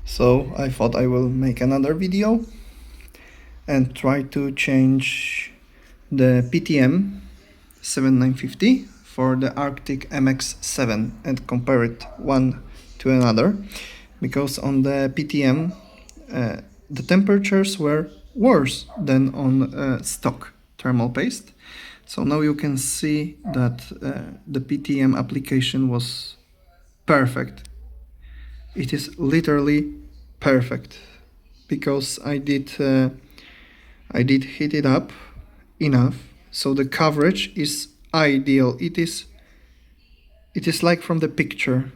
So I thought I will make another video and try to change the PTM 7950 for the Arctic mx-7 and compare it one to another, because on the PTM the temperatures were worse than on stock thermal paste. So now you can see that the PTM application was perfect. It is literally perfect, because I did heat it up enough, so the coverage is ideal. It is like from the picture.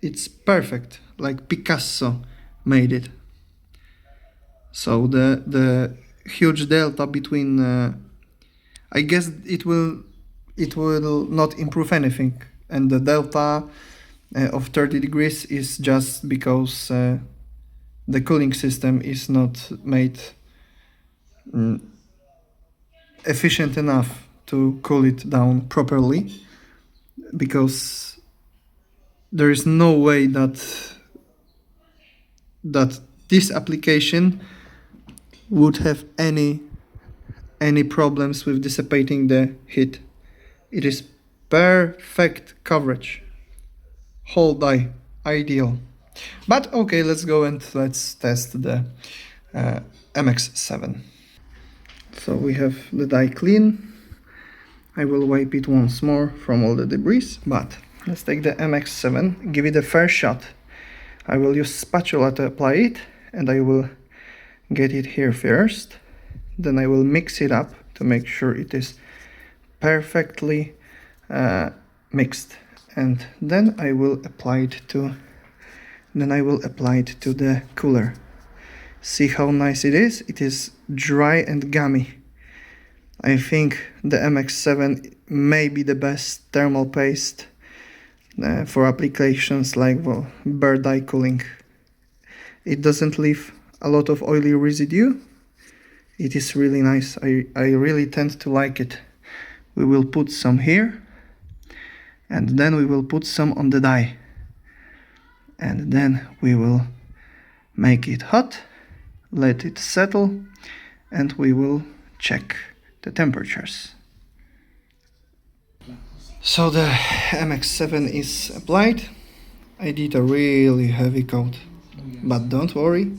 It's perfect, like Picasso made it. So the huge delta between I guess it will not improve anything, and the delta of 30 degrees is just because the cooling system is not made efficient enough to cool it down properly, because there is no way that this application would have any problems with dissipating the heat. It is perfect coverage, whole die, ideal. But okay, let's go and let's test the mx-7. So we have the die clean. I will wipe it once more from all the debris, but let's take the mx-7, give it a fair shot. I will use spatula to apply it, and I will get it here first. Then I will mix it up to make sure it is perfectly mixed, and then I will apply it to the cooler. See how nice it is? It is dry and gummy. I think the mx-7 may be the best thermal paste for applications like bird eye cooling. It doesn't leave a lot of oily residue. It is really nice. I really tend to like it. We will put some here, and then we will put some on the die, and then we will make it hot, let it settle, and we will check the temperatures. So the mx-7 is applied. I did a really heavy coat, but don't worry,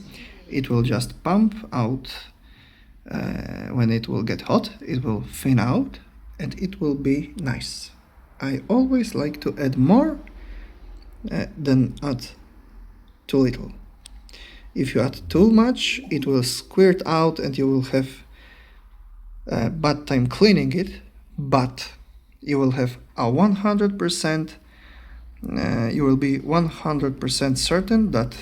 it will just pump out. When it will get hot, it will thin out and it will be nice. I always like to add more than add too little. If you add too much, it will squirt out and you will have a bad time cleaning it, but you will have a 100%, you will be 100% certain that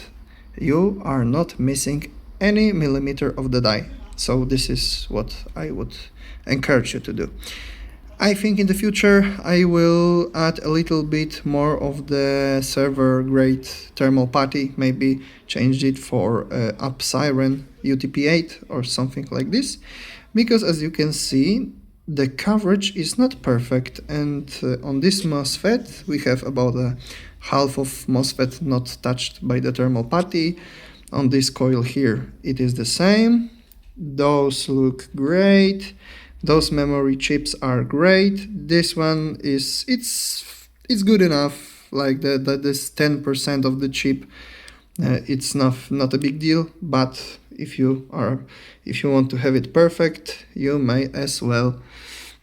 you are not missing any millimeter of the die. So this is what I would encourage you to do. I think in the future I will add a little bit more of the server grade thermal putty, maybe change it for up siren UTP-8 or something like this, because as you can see the coverage is not perfect, and on this MOSFET we have about a half of MOSFET not touched by the thermal putty. On this coil here it is the same. Those look great. Those memory chips are great. This one is it's good enough. Like this 10% of the chip, it's not a big deal. But if you want to have it perfect, you may as well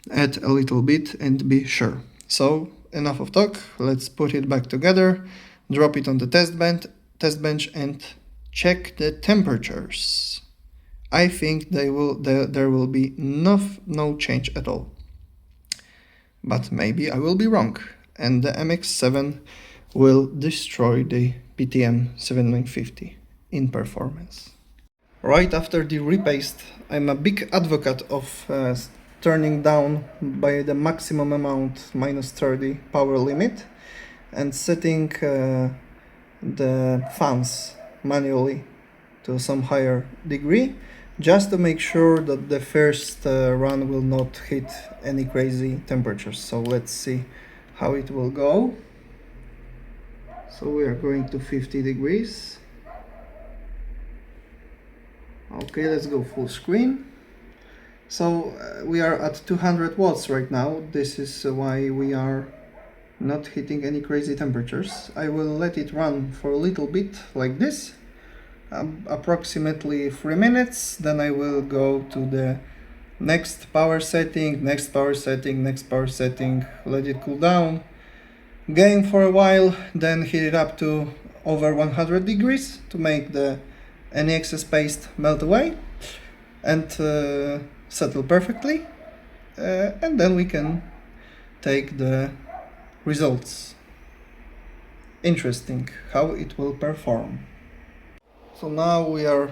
add a little bit and be sure. So enough of talk. Let's put it back together. Drop it on the test bench and check the temperatures. I think there will be no change at all. But maybe I will be wrong, and the mx-7 will destroy the PTM 7950 in performance. Right after the repaste, I'm a big advocate of turning down by the maximum amount -30 power limit and setting the fans manually to some higher degree, just to make sure that the first run will not hit any crazy temperatures. So let's see how it will go. So we are going to 50 degrees. Okay, let's go full screen. So we are at 200 watts right now. This is why we are not hitting any crazy temperatures. I will let it run for a little bit like this, approximately 3 minutes. Then I will go to the next power setting, next power setting, next power setting, let it cool down, game for a while, then heat it up to over 100 degrees to make any excess paste melt away and settle perfectly, and then we can take the results. Interesting how it will perform. So now we are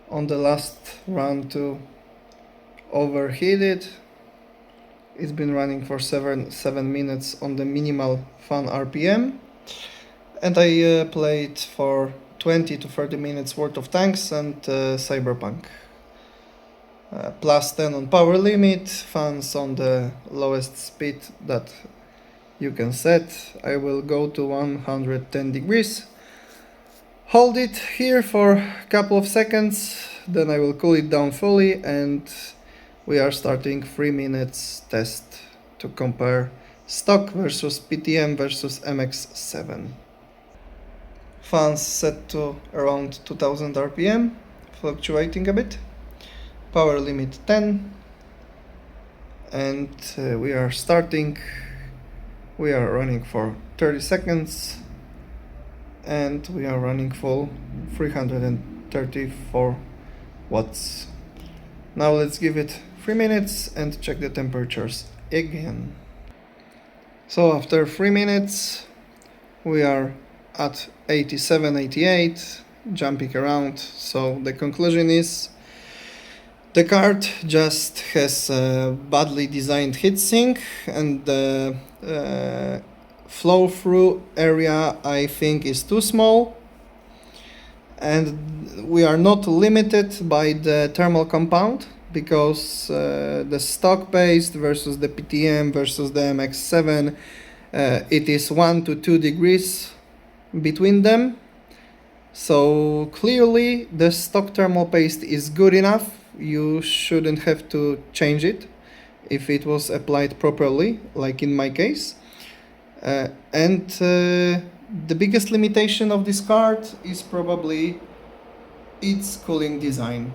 on the last run to overheat it. It's been running for 7 minutes on the minimal fan RPM, and I played for 20 to 30 minutes worth of tanks and Cyberpunk. Plus 10 on power limit, fans on the lowest speed that you can set. I will go to 110 degrees, hold it here for a couple of seconds, then I will cool it down fully, and we are starting 3 minutes test to compare stock versus PTM versus mx-7. Fans set to around 2000 RPM, fluctuating a bit. Power limit 10, and we are starting. We are running for 30 seconds, and we are running full 334 watts. Now let's give it 3 minutes and check the temperatures again. So after 3 minutes we are at 87, 88, jumping around. So the conclusion is the card just has a badly designed heatsink, and the flow through area I think is too small, and we are not limited by the thermal compound because the stock paste versus the PTM versus the mx-7, it is 1 to 2 degrees between them. So clearly the stock thermal paste is good enough. You shouldn't have to change it if it was applied properly, like in my case. And the biggest limitation of this card is probably its cooling design.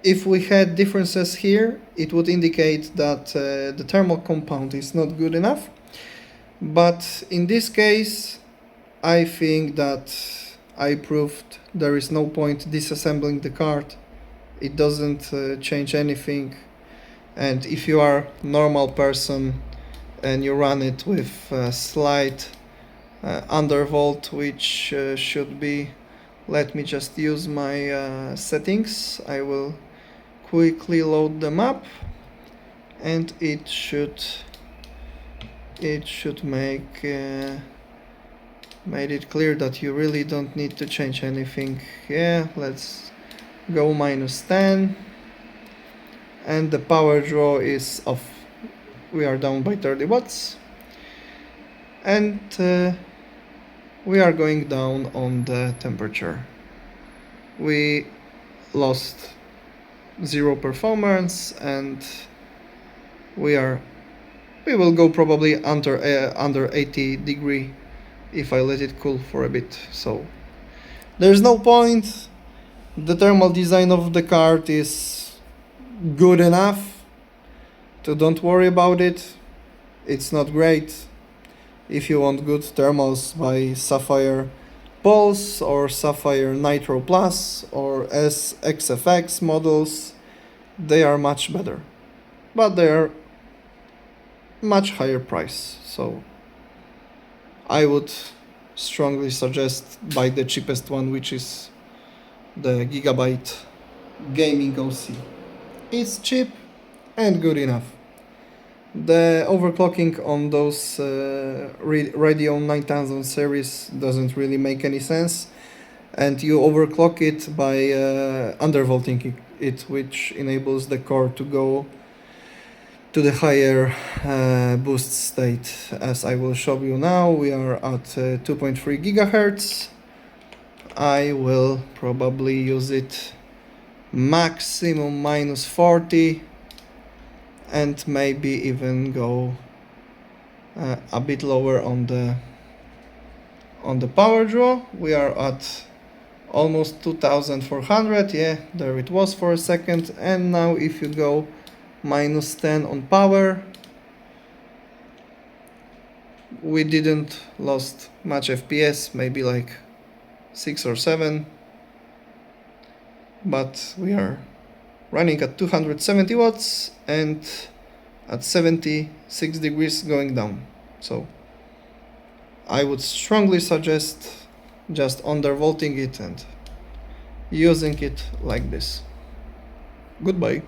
If we had differences here, it would indicate that the thermal compound is not good enough. But in this case, I think that I proved there is no point disassembling the card. It doesn't change anything. And if you are a normal person and you run it with slight undervolt, which should be, let me just use my settings. I will quickly load them up, and it should make made it clear that you really don't need to change anything. Yeah, let's go -10, and the power draw is off. We are down by 30 watts, and we are going down on the temperature. We lost 0 performance, and we will go probably under 80 degree if I let it cool for a bit. So there's no point. The thermal design of the card is good enough, so don't worry about it. It's not great. If you want good thermals, buy Sapphire Pulse or Sapphire Nitro Plus or SXFX models. They are much better, but they are much higher price. So I would strongly suggest buy the cheapest one, which is the Gigabyte Gaming OC. It's cheap and good enough. The overclocking on those Radeon 9000 series doesn't really make any sense, and you overclock it by undervolting it, which enables the core to go to the higher boost state. As I will show you now, we are at 2.3 gigahertz. I will probably use it maximum minus 40 and maybe even go a bit lower on the power draw. We are at almost 2400. Yeah, there it was for a second. And now if you go minus 10 on power, we didn't lost much FPS, maybe like 6 or 7, but we are running at 270 watts and at 76 degrees going down. So I would strongly suggest just undervolting it and using it like this. Goodbye.